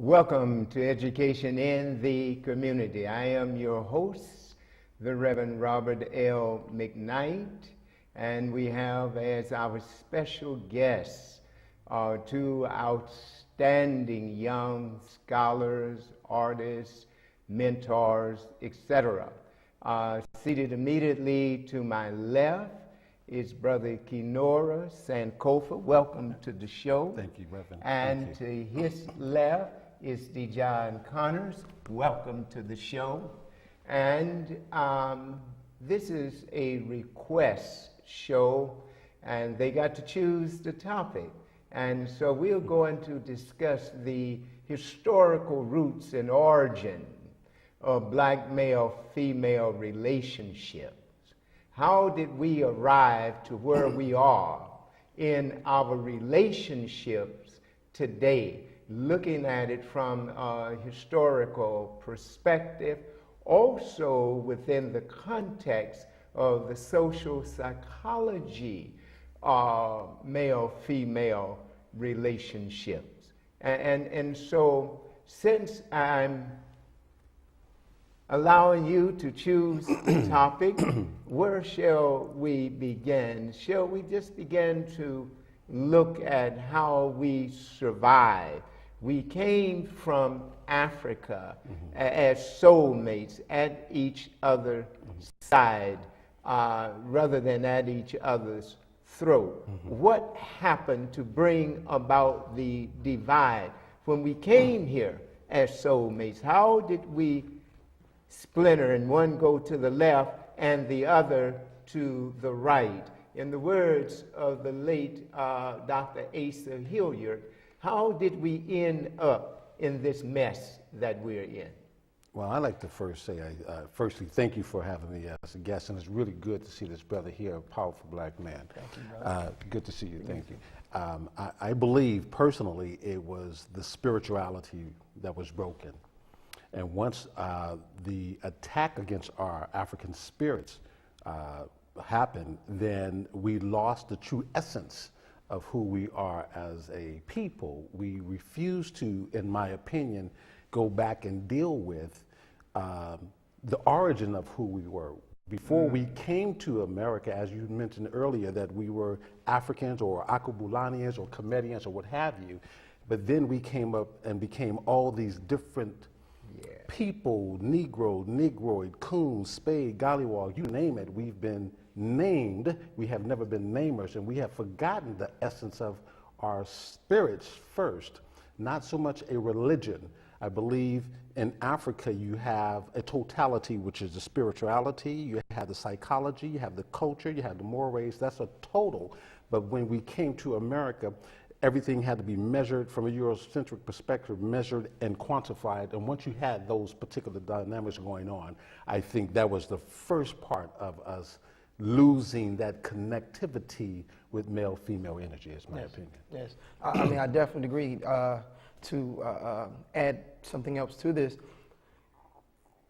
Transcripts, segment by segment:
Welcome to Education in the Community. I am your host, the Reverend Robert R.McKnight, and we have as our special guests two outstanding young scholars, artists, mentors, etc. Seated immediately to my left is Brother Kinara Sankofa. Welcome to the show. Thank you, Reverend. And to his left is Dejon Connors. Welcome to the show. And this is a request show, and they got to choose the topic. And so we're going to discuss the historical roots and origin of black male-female relationships. How did we arrive to where we are in our relationships today, looking at it from a historical perspective, also within the context of the social psychology of male-female relationships. And so since I'm allowing you to choose the topic, where shall we begin? Shall we just begin to look at how we survive? We came from Africa as soulmates at each other's side rather than at each other's throat. What happened to bring about the divide? When we came here as soulmates, how did we splinter and one go to the left and the other to the right? In the words of the late Dr. Asa Hilliard, how did we end up in this mess that we're in? Well, I'd like to first say, firstly, thank you for having me as a guest, and it's really good to see this brother here, a powerful black man. Thank you, brother. Good to see you, thank you. I believe, personally, it was the spirituality that was broken. And once the attack against our African spirits happened, then we lost the true essence of who we are as a people. We refuse to, in my opinion, go back and deal with the origin of who we were. Before we came to America, as you mentioned earlier, that we were Africans or Akubulanians or Comedians or what have you, but then we came up and became all these different people, Negro, Negroid, Coon, Spade, Gollywog, you name it. We've been named. We have never been namers, and we have forgotten the essence of our spirits first, not so much a religion. I believe in Africa you have a totality, which is the spirituality, you have the psychology, you have the culture, you have the mores. That's a total. But when we came to America, everything had to be measured from a Eurocentric perspective, measured and quantified. And once you had those particular dynamics going on, I think that was the first part of us losing that connectivity with male-female energy, is my opinion. Yes, I mean, I definitely agree. To add something else to this,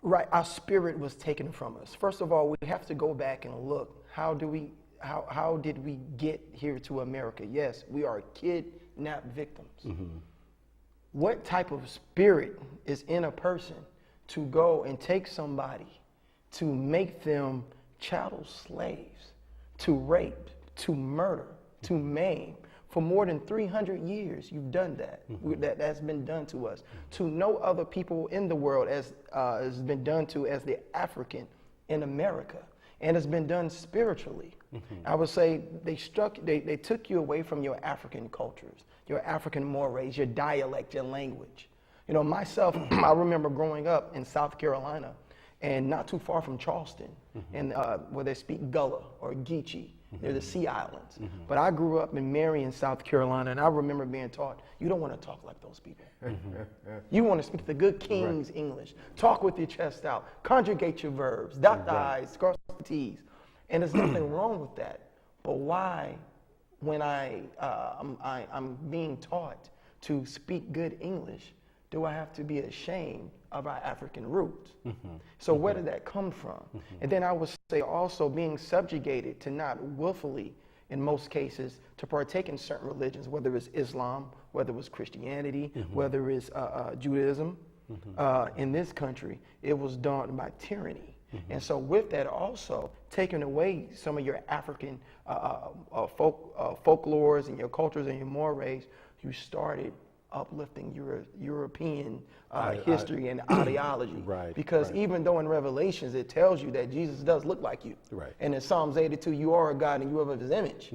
right, our spirit was taken from us. First of all, we have to go back and look, how did we get here to America? Yes, we are kidnapped victims. What type of spirit is in a person to go and take somebody, to make them chattel slaves, to rape, to murder, to maim? For more than 300 years, you've done that. That's been done to us. To no other people in the world as has been done to as the African in America. And it's been done spiritually. I would say they took you away from your African cultures, your African mores, your dialect, your language. You know, myself, I remember growing up in South Carolina and not too far from Charleston, and where they speak Gullah or Geechee. They're the Sea Islands. But I grew up in Marion, South Carolina, and I remember being taught, you don't want to talk like those people. You want to speak the good King's English. Talk with your chest out. Conjugate your verbs. Dot the I's, cross the T's. And there's nothing wrong with that. But why, when I'm being taught to speak good English, do I have to be ashamed of our African roots? So where did that come from? And then I would say also being subjugated to not willfully, in most cases, to partake in certain religions, whether it's Islam whether it was Christianity, whether it's Judaism. In this country, it was done by tyranny. And so with that also, taking away some of your African folklores and your cultures and your mores, you started uplifting European history and ideology. Right, Because right. even though in Revelations it tells you that Jesus does look like you, Right. and in Psalms 82, you are a God and you are of his image,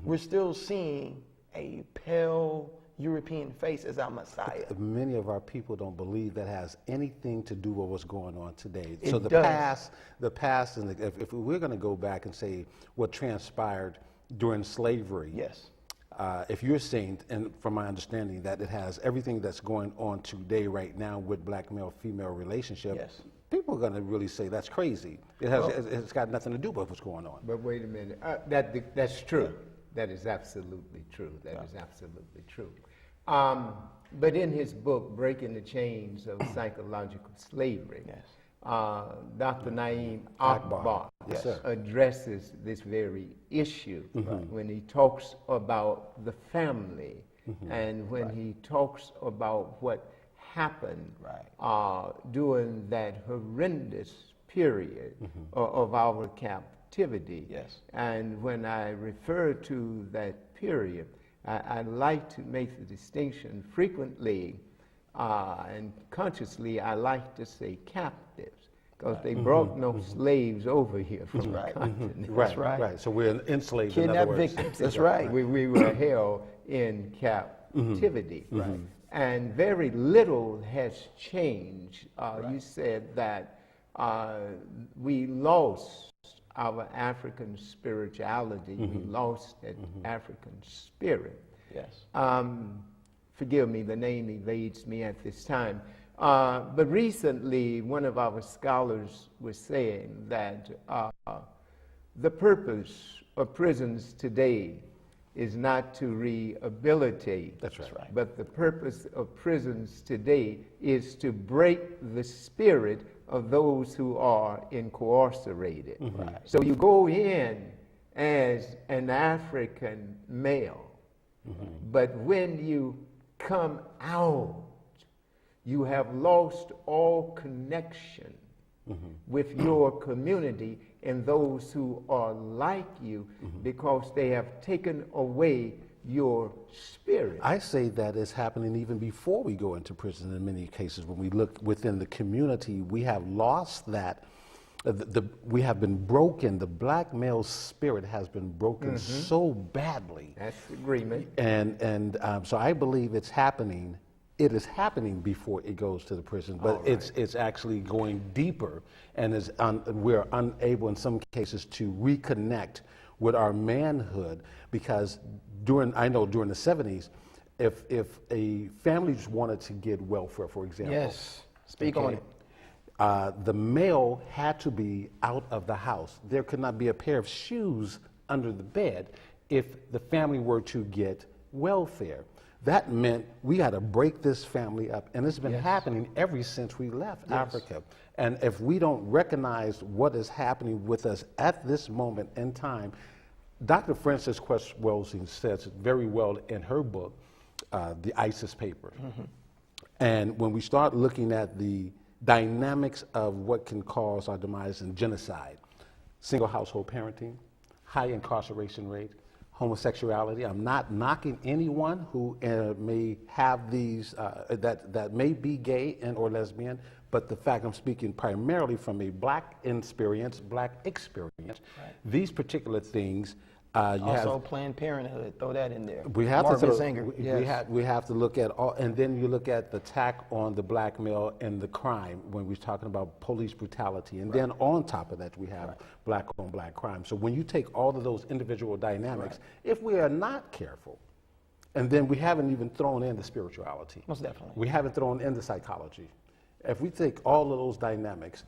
we're still seeing a pale European face as our Messiah. Many of our people don't believe that has anything to do with what's going on today. It So does. the past, and if we're going to go back and say what transpired during slavery, Yes. If you're saying, and from my understanding, that it has everything that's going on today right now with black male-female relationship, Yes. people are going to really say that's crazy. It's got nothing to do with what's going on. But wait a minute. That's true. That is absolutely true. That is absolutely true. But in his book, Breaking the Chains of Psychological Slavery, Yes. Dr. Naeem Akbar Yes, sir. addresses this very issue when he talks about the family and when he talks about what happened during that horrendous period of our captivity. Yes. And when I refer to that period, I like to make the distinction frequently and consciously. I like to say captives because they brought no slaves over here from the continent. Right. So we're enslaved, in other Kidnap words. victims. That's right. We were held in captivity. And very little has changed. You said that we lost our African spirituality. We lost that African spirit. Yes. Forgive me, the name evades me at this time. But recently, one of our scholars was saying that the purpose of prisons today is not to rehabilitate. That's right. But the purpose of prisons today is to break the spirit of those who are incarcerated. So you go in as an African male, but when you come out, you have lost all connection with your community and those who are like you because they have taken away your spirit. I say that is happening even before we go into prison in many cases. When we look within the community, we have lost that. We have been broken. The black male spirit has been broken so badly. That's agreement. And so I believe it's happening. It is happening before it goes to the prison, but it's actually going deeper, and we're unable in some cases to reconnect with our manhood because during the 70s, if a family just wanted to get welfare, for example. Yes. Speak on it. The male had to be out of the house. There could not be a pair of shoes under the bed if the family were to get welfare. That meant we had to break this family up, and it's been happening ever since we left Africa. And if we don't recognize what is happening with us at this moment in time, Dr. Frances Quest Welsing says it very well in her book, The ISIS Paper. And when we start looking at the dynamics of what can cause our demise and genocide, single household parenting, high incarceration rate, homosexuality. I'm not knocking anyone who may have these, that may be gay and or lesbian, but the fact I'm speaking primarily from a black experience, these particular things, Also Planned Parenthood, throw that in there. we have Margaret to Sanger. we have to look at all, and then you look at the attack on the black male and the crime when we're talking about police brutality, and then on top of that we have black on black crime. So when you take all of those individual dynamics, if we are not careful, and then we haven't even thrown in the spirituality, Most definitely. we haven't thrown in the psychology. If we take all of those dynamics,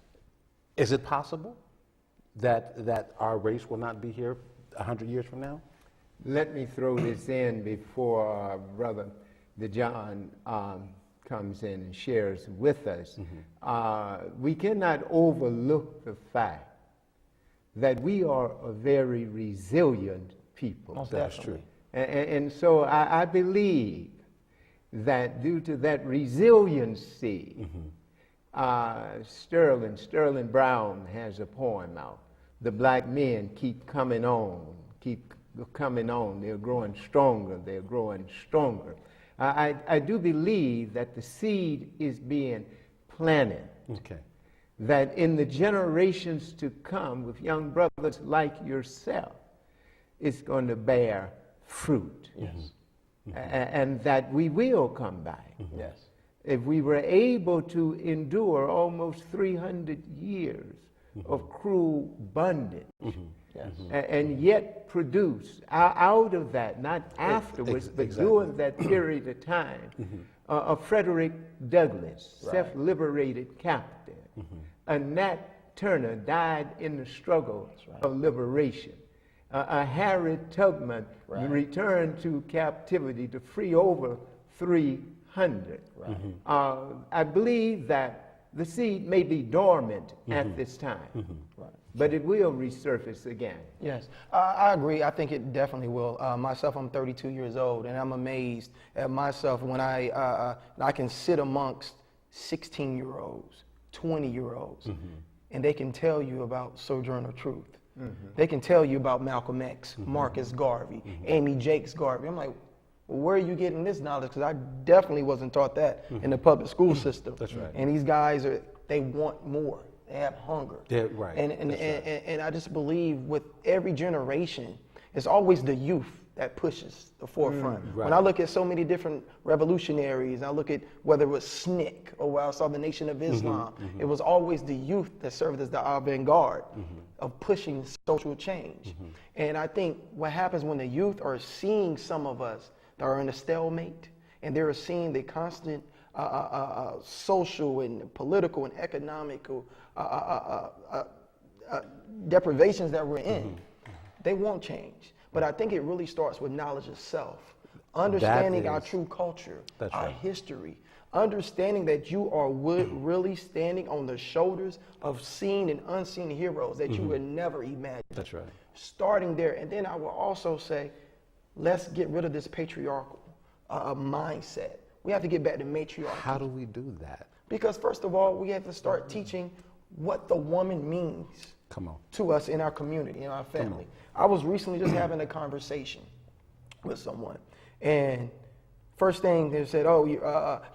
is it possible that our race will not be here 100 years from now? Let me throw this in before Brother DeJohn comes in and shares with us. We cannot overlook the fact that we are a very resilient people. Most That's definitely. true. And so I believe that due to that resiliency, Sterling Brown has a poem out. The black men keep coming on. They're growing stronger. I do believe that the seed is being planted. Okay. That in the generations to come, with young brothers like yourself, it's going to bear fruit. Yes. And that we will come back. Yes. If we were able to endure almost 300 years of cruel bondage, Yes. and yet produce out of that, not afterwards, but exactly. during that period of time, a Frederick Douglass, self-liberated captain. A Nat Turner died in the struggle of liberation. A Harry Tubman returned to captivity to free over 300. I believe that the seed may be dormant at this time, but it will resurface again. Yes, I agree. I think it definitely will. Myself, I'm 32 years old, and I'm amazed at myself when I can sit amongst 16-year-olds, 20-year-olds, and they can tell you about Sojourner Truth. They can tell you about Malcolm X, Marcus Garvey, Amy Jakes Garvey. I'm like, well, where are you getting this knowledge? Because I definitely wasn't taught that in the public school system. That's right. And these guys they want more. They have hunger. Yeah, right. And I just believe with every generation, it's always the youth that pushes the forefront. Right. When I look at so many different revolutionaries, I look at whether it was SNCC or where I saw the Nation of Islam, it was always the youth that served as the avant-garde of pushing social change. And I think what happens when the youth are seeing some of us that are in a stalemate, and they're seeing the constant social and political and economical deprivations that we're in, they won't change. But I think it really starts with knowledge of self, understanding our true culture, our history, understanding that you are really standing on the shoulders of seen and unseen heroes that you would never imagine. That's right. Starting there. And then I will also say, let's get rid of this patriarchal mindset. We have to get back to matriarchy. How do we do that? Because first of all, we have to start teaching what the woman means to us in our community, in our family. I was recently just having a conversation with someone, and first thing they said, oh,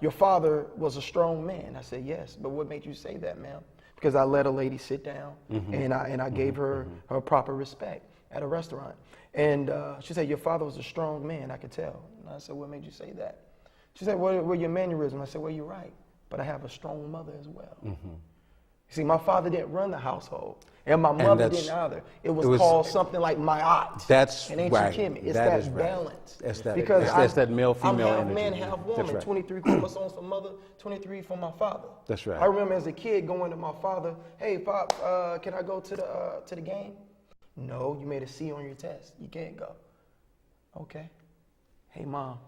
your father was a strong man. I said, yes, but what made you say that, ma'am? Because I let a lady sit down, and I gave her her proper respect at a restaurant. And she said, your father was a strong man, I could tell. And I said, what made you say that? She said, what were your mannerisms? I said, well, you're right, but I have a strong mother as well. You see, my father didn't run the household, and my mother didn't either. It was called something like my aunt. That's in ancient right. Kemet. It's that that balance. That's that, because that's that male-female I'm half energy. man, half woman. Right. 23 chromosomes from mother, 23 from my father. That's right. I remember as a kid going to my father, hey, Pop, can I go to the game? No, you made a C on your test. You can't go. Okay. Hey, Mom,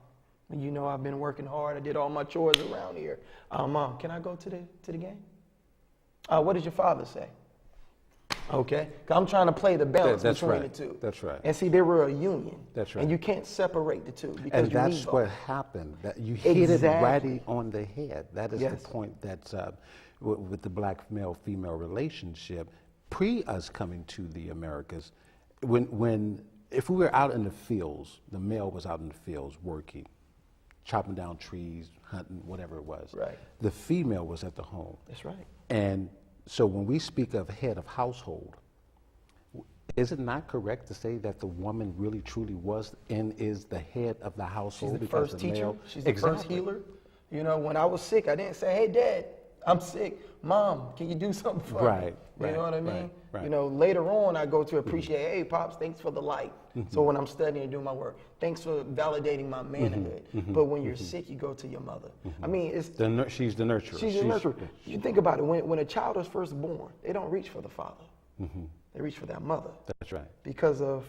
you know I've been working hard. I did all my chores around here. Mom, can I go to the game? What did your father say? Okay, 'cause I'm trying to play the balance between the two. That's right. And see, they were a union. That's right. And you can't separate the two because and that's what happened. That you hit it right on the head. That is the point that's with the black male-female relationship. Pre us coming to the Americas, if we were out in the fields, the male was out in the fields working, chopping down trees, hunting, whatever it was. Right. The female was at the home. That's right. And so when we speak of head of household, is it not correct to say that the woman really truly was and is the head of the household? She's the because first teacher. male, She's the first healer. You know, when I was sick, I didn't say, hey, Dad, I'm sick. Mom, can you do something for me? You know what I mean? Right. You know, later on, I go to appreciate, hey, Pops, thanks for the light. So when I'm studying and doing my work, thanks for validating my manhood. But when you're sick, you go to your mother. I mean, it's... she's the nurturer. She's the nurturer. You think about it, when a child is first born, they don't reach for the father. They reach for their mother. That's right. Because of...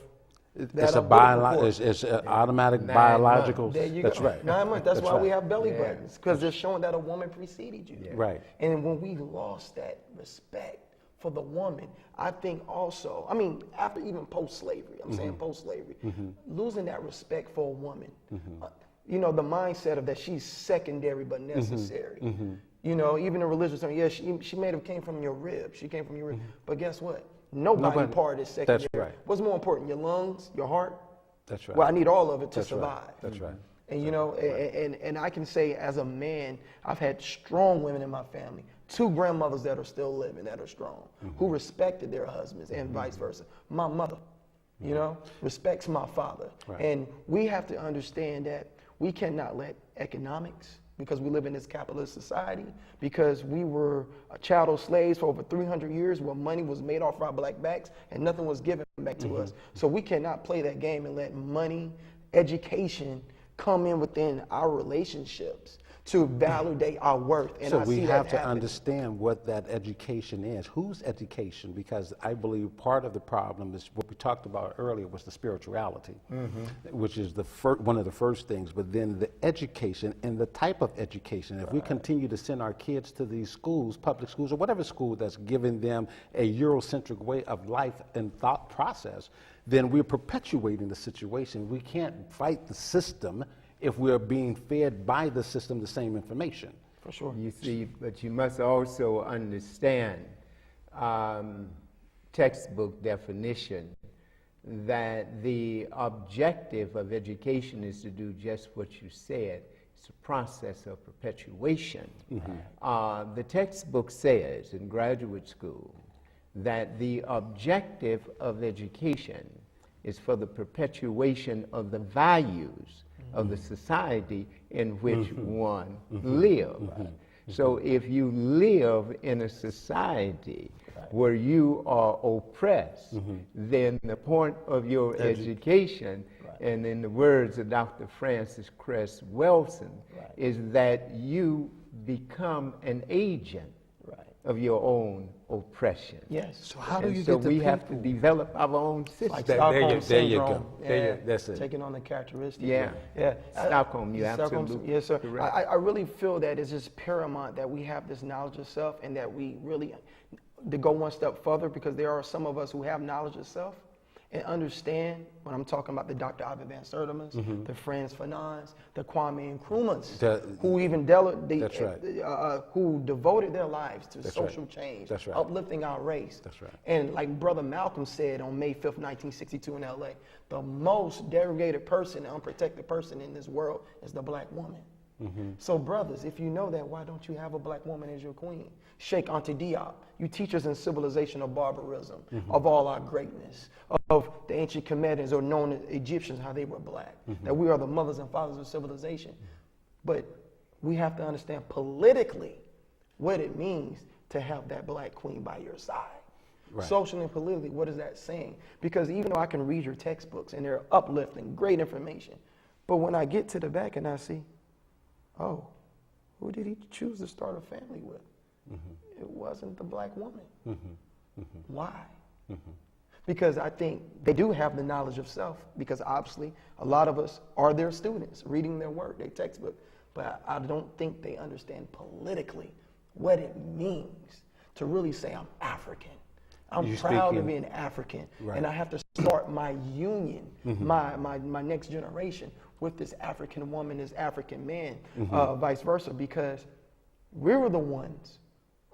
It's an automatic biological. There you that's go. right. 9 months. That's why right. we have belly buttons, because they're showing that a woman preceded you. Right. And when we lost that respect for the woman, I think also, I mean, after even post-slavery, I'm saying post-slavery, losing that respect for a woman. you know, the mindset of that she's secondary but necessary. You know, even in religious terms, yeah, she may have came from your rib. She came from your rib. But guess what? Nobody part is secondary. That's right. What's more important, your lungs, your heart? That's right. Well, I need all of it to That's survive. Right. That's right. And you know, and I can say as a man, I've had strong women in my family, 2 grandmothers that are still living, that are strong, who respected their husbands and vice versa. My mother, you know, respects my father. Right. And we have to understand that we cannot let economics, because we live in this capitalist society, because we were chattel slaves for over 300 years where money was made off our black backs and nothing was given back to us. So we cannot play that game and let money, education come in within our relationships to validate our worth. And so I we see have that to happen. understand what that education is. Whose education? Because I believe part of the problem is what we talked about earlier was the spirituality, which is the one of the first things, but then the education and the type of education. If we continue to send our kids to these schools, public schools, or whatever school that's giving them a Eurocentric way of life and thought process, then we're perpetuating the situation. We can't fight the system if we're being fed by the system the same information. For sure. You see, but you must also understand textbook definition that the objective of education is to do just what you said. It's a process of perpetuation. The textbook says in graduate school that the objective of education is for the perpetuation of the values of the society in which one lives. So if you live in a society where you are oppressed, then the point of your education, and in the words of Dr. Francis Cress Welsing, is that you become an agent of your own oppression. Yes. So how do And you so get the we people? have to develop our own system. Like There Stockholm you go. syndrome. That's it. Taking on the characteristics. Yeah. Stockholm, you Stockholm, absolutely yes, sir. correct. I really feel that it's just paramount that we have this knowledge of self, and that we really, to go one step further, because there are some of us who have knowledge of self and understand, when I'm talking about the Dr. Ivan Van Sertima's, the Frantz Fanon's, the Kwame Nkrumah's, who even who devoted their lives to social change, uplifting our race. That's right. And like Brother Malcolm said on May 5th, 1962 in LA, the most degraded person, unprotected person in this world is the black woman. So brothers, if you know that, why don't you have a black woman as your queen? Sheikh Anta Diop, you teach us in civilization of barbarism, of all our greatness, of the ancient Comedians or known Egyptians, how they were black, that we are the mothers and fathers of civilization. But we have to understand politically what it means to have that black queen by your side. Socially and politically, what is that saying? Because even though I can read your textbooks and they're uplifting, great information, but when I get to the back and I see, oh, who did he choose to start a family with? It wasn't the black woman. Why? Because I think they do have the knowledge of self, because obviously a lot of us are their students, reading their work, their textbook, but I don't think they understand politically what it means to really say I'm African. I'm proud to be an African, and I have to start my union, my next generation with this African woman, this African man, vice versa, because we were the ones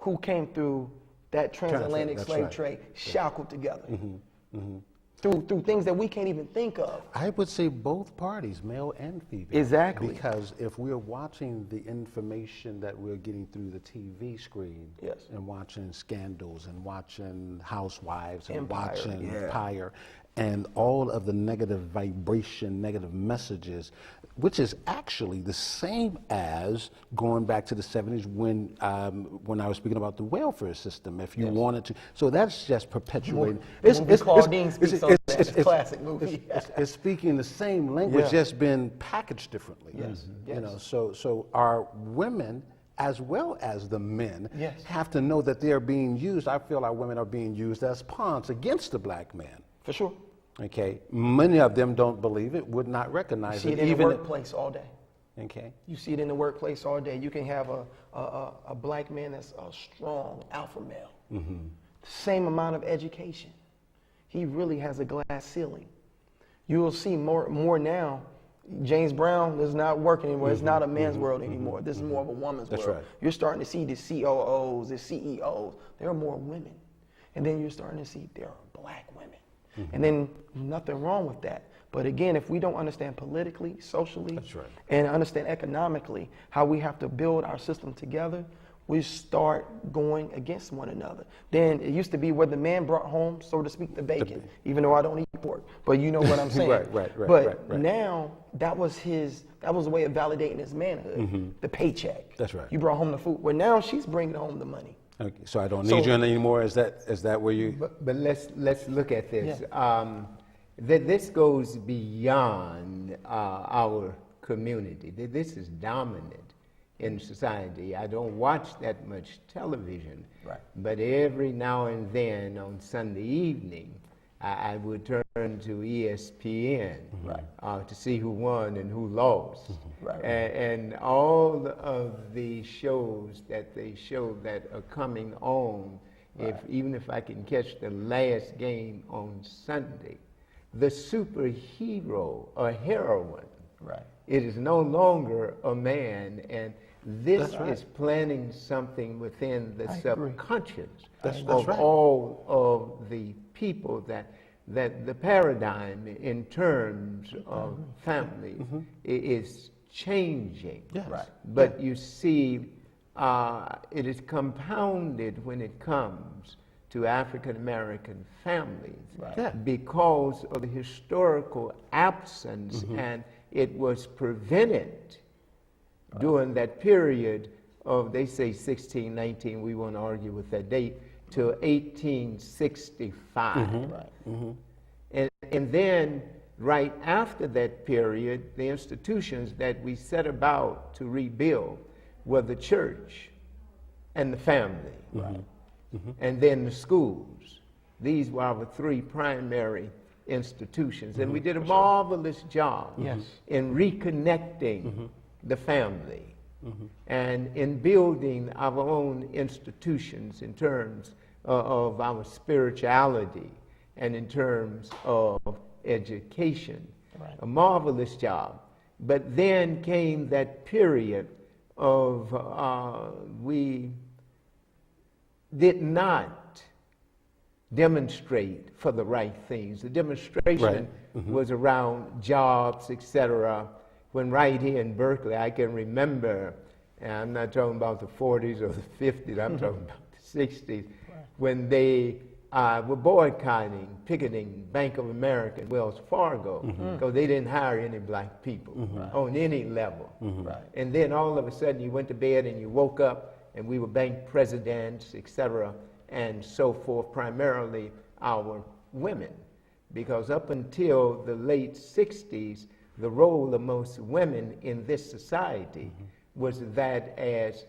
who came through that transatlantic slave trade, shackled together, through things that we can't even think of. I would say both parties, male and female. Exactly. Because if we're watching the information that we're getting through the TV screen, and watching Scandals and watching Housewives and watching Empire, and all of the negative vibration, negative messages, which is actually the same as going back to the 70s when I was speaking about the welfare system. If you wanted to, so that's just perpetuating. It's classic movie. It's speaking the same language, just been packaged differently. You know, so our women, as well as the men, have to know that they're being used. I feel our women are being used as pawns against the black man. For sure. Okay, many of them don't believe it, would not recognize it. You see it in the workplace all day. Okay. You see it in the workplace all day. You can have a black man that's a strong alpha male. Same amount of education. He really has a glass ceiling. You will see more now, James Brown is not working anymore. It's not a man's world anymore. This is more of a woman's That's world. right. You're starting to see the COOs, the CEOs. There are more women. And then you're starting to see there are black women. And then nothing wrong with that. But again, if we don't understand politically, socially, That's right. and understand economically how we have to build our system together, we start going against one another. Then it used to be where the man brought home, so to speak, the bacon, even though I don't eat pork. But you know what I'm saying. Right. But now that was a way of validating his manhood, the paycheck. That's right. You brought home the food. Well, now she's bringing home the money. Okay, so I don't need you anymore. Is that where you? But let's look at this. This goes beyond our community. This is dominant in society. I don't watch that much television, but every now and then on Sunday evening, I would turn to ESPN to see who won and who lost. And all of the shows that they show that are coming on, even if I can catch the last game on Sunday, the superhero or heroine, it is no longer a man, and this is planting something within the subconscious of all of the people that the paradigm in terms of family is changing. But you see, it is compounded when it comes to African American families because of the historical absence, and it was prevented during that period of, they say 1619, we won't argue with that date, till 1865. And then right after that period, the institutions that we set about to rebuild were the church and the family, and then the schools. These were our three primary institutions, and we did a marvelous job in reconnecting the family and in building our own institutions in terms of our spirituality and in terms of education. A marvelous job. But then came that period of we did not demonstrate for the right things. The demonstration was around jobs, etc. When right here in Berkeley, I can remember, and I'm not talking about the 40s or the 50s, I'm talking about the 60s, when they were boycotting, picketing Bank of America and Wells Fargo because they didn't hire any black people on any level. And then all of a sudden you went to bed and you woke up and we were bank presidents, etc., and so forth, primarily our women. Because up until the late 60s, the role of most women in this society was that as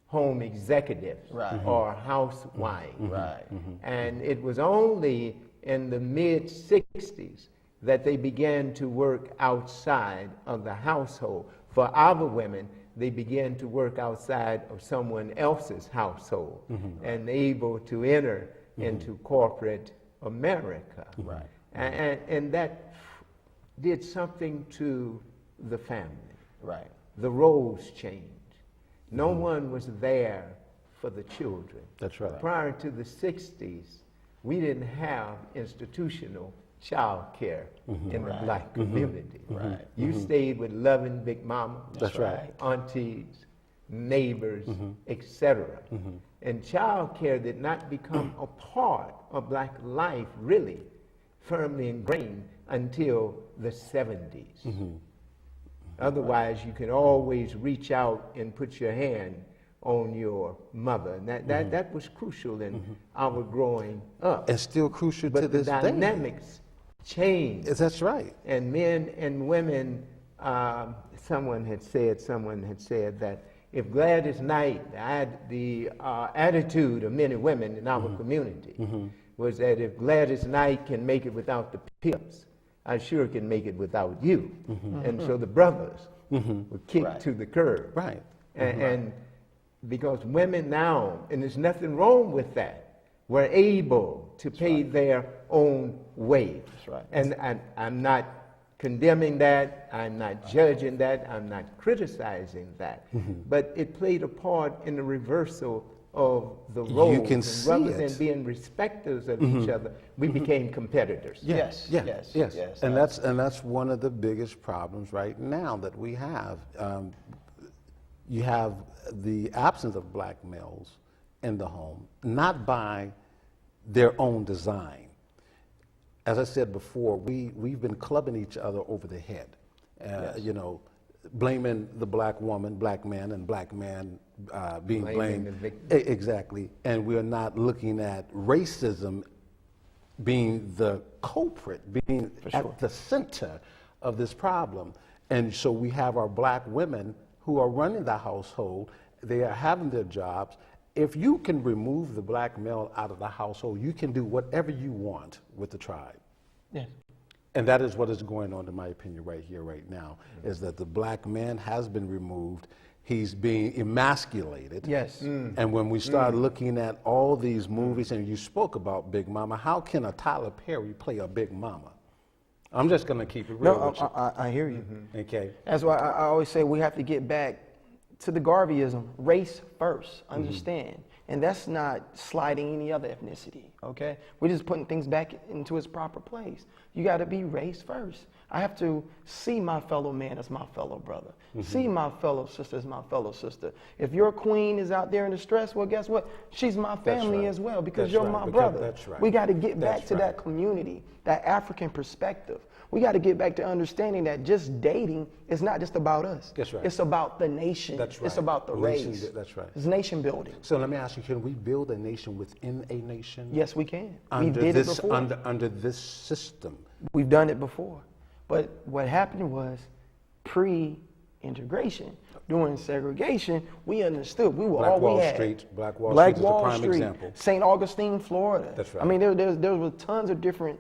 home executives or housewives. And it was only in the mid-60s that they began to work outside of the household. For our women, they began to work outside of someone else's household and able to enter into corporate America. And that did something to the family. The roles changed. No one was there for the children. That's right. Prior to the 60s, we didn't have institutional child care in the black community. You stayed with loving big mama, aunties, neighbors, etc. And child care did not become a part of black life really firmly ingrained until the 70s. Otherwise, you can always reach out and put your hand on your mother. And that was crucial in our growing up. And still crucial to this day. But the dynamics changed. That's right. And men and women, someone had said that if Gladys Knight, the attitude of men and women in our community was that if Gladys Knight can make it without the pimps, I sure can make it without you. And so the brothers were kicked to the curb. And because women now, and there's nothing wrong with that, were able to pay their own way. And I'm not condemning that, I'm not judging that, I'm not criticizing that. But it played a part in the reversal of the roles. You can and see rather it. than being respecters of each other, we became competitors. Yes, Yeah, yes, yes. yes. And that's one of the biggest problems right now that we have. You have the absence of black males in the home, not by their own design. As I said before, we've been clubbing each other over the head, you know, blaming the black woman, black man, and black man being Blaming blamed. the victim. Exactly. And we're not looking at racism being the culprit, being at the center of this problem. And so we have our black women who are running the household, they are having their jobs. If you can remove the black male out of the household, you can do whatever you want with the tribe. Yes. And that is what is going on, in my opinion, right here, right now, is that the black man has been removed. He's being emasculated. Yes. And when we start looking at all these movies, and you spoke about Big Mama, how can a Tyler Perry play a Big Mama? I'm just going to keep it real No, with you. I hear you. Okay. That's why I always say we have to get back to the Garveyism, race first, understand. And that's not sliding any other ethnicity, okay? We're just putting things back into its proper place. You got to be race first. I have to see my fellow man as my fellow brother. See my fellow sister as my fellow sister. If your queen is out there in distress, well, guess what? She's my family right. as well because That's you're right. my Because brother. that's right. We got to get back That's to right. that community, that African perspective. We got to get back to understanding that just dating is not just about us. That's right. It's about the nation. That's right. It's about the Nation- race. that's right. It's nation building. So let me ask you, can we build a nation within a nation? Yes, we can. Under We did this, it before. Under this system. We've done it before. But what happened was pre-integration. During segregation, we understood. We were Black all Wall we had. Street. Black Wall Black Street is a Wall prime Street, example. St. Augustine, Florida. That's right. I mean, there were tons of different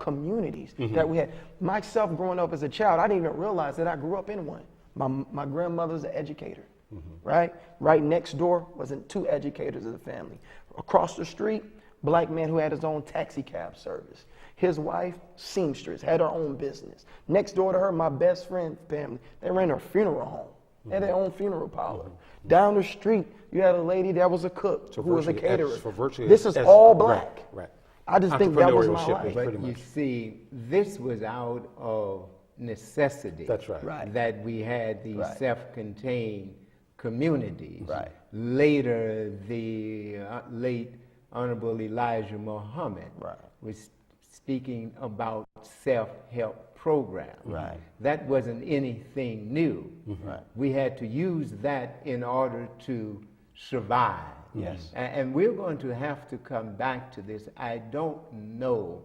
communities that we had. Myself, growing up as a child, I didn't even realize that I grew up in one. My grandmother's an educator, right? Right next door wasn't two educators of the family. Across the street, black man who had his own taxi cab service. His wife, seamstress, had her own business. Next door to her, my best friend's family, they ran a funeral home. They had their own funeral parlor. Down the street, you had a lady that was a cook, So who was a virtually caterer. as- for virtually This is as- all right, black. right. I just think that was my Entrepreneurship life. is But pretty you much. see, this was out of necessity. That's right. Right. That we had these Right. self-contained communities. Right. Later, the late Honorable Elijah Muhammad Right. was speaking about self-help programs. Right. That wasn't anything new. Right. We had to use that in order to survive. Yes. And we're going to have to come back to this. I don't know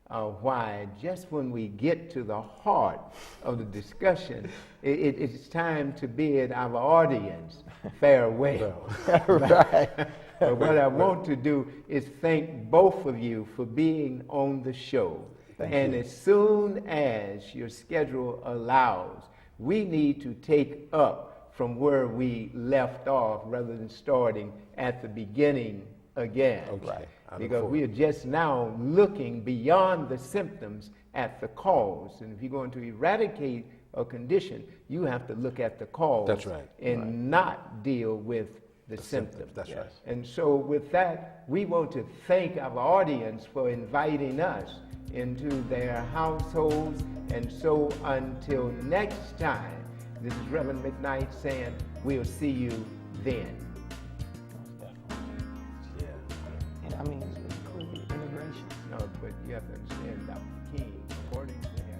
why, just when we get to the heart of the discussion, it's time to bid our audience farewell. Right. But what I want to do is thank both of you for being on the show. And as soon as your schedule allows, we need to take up from where we left off rather than starting at the beginning again. Okay. I look Because forward. we are just now looking beyond the symptoms at the cause. And if you're going to eradicate a condition, you have to look at the cause. That's right. And not deal with the symptoms. That's right. And so with that, we want to thank our audience for inviting us into their households. And so until next time, this is Reverend McKnight saying, we'll see you then. Yeah. And I mean, it's clearly immigration. No, but you have to understand Dr. King, according to him,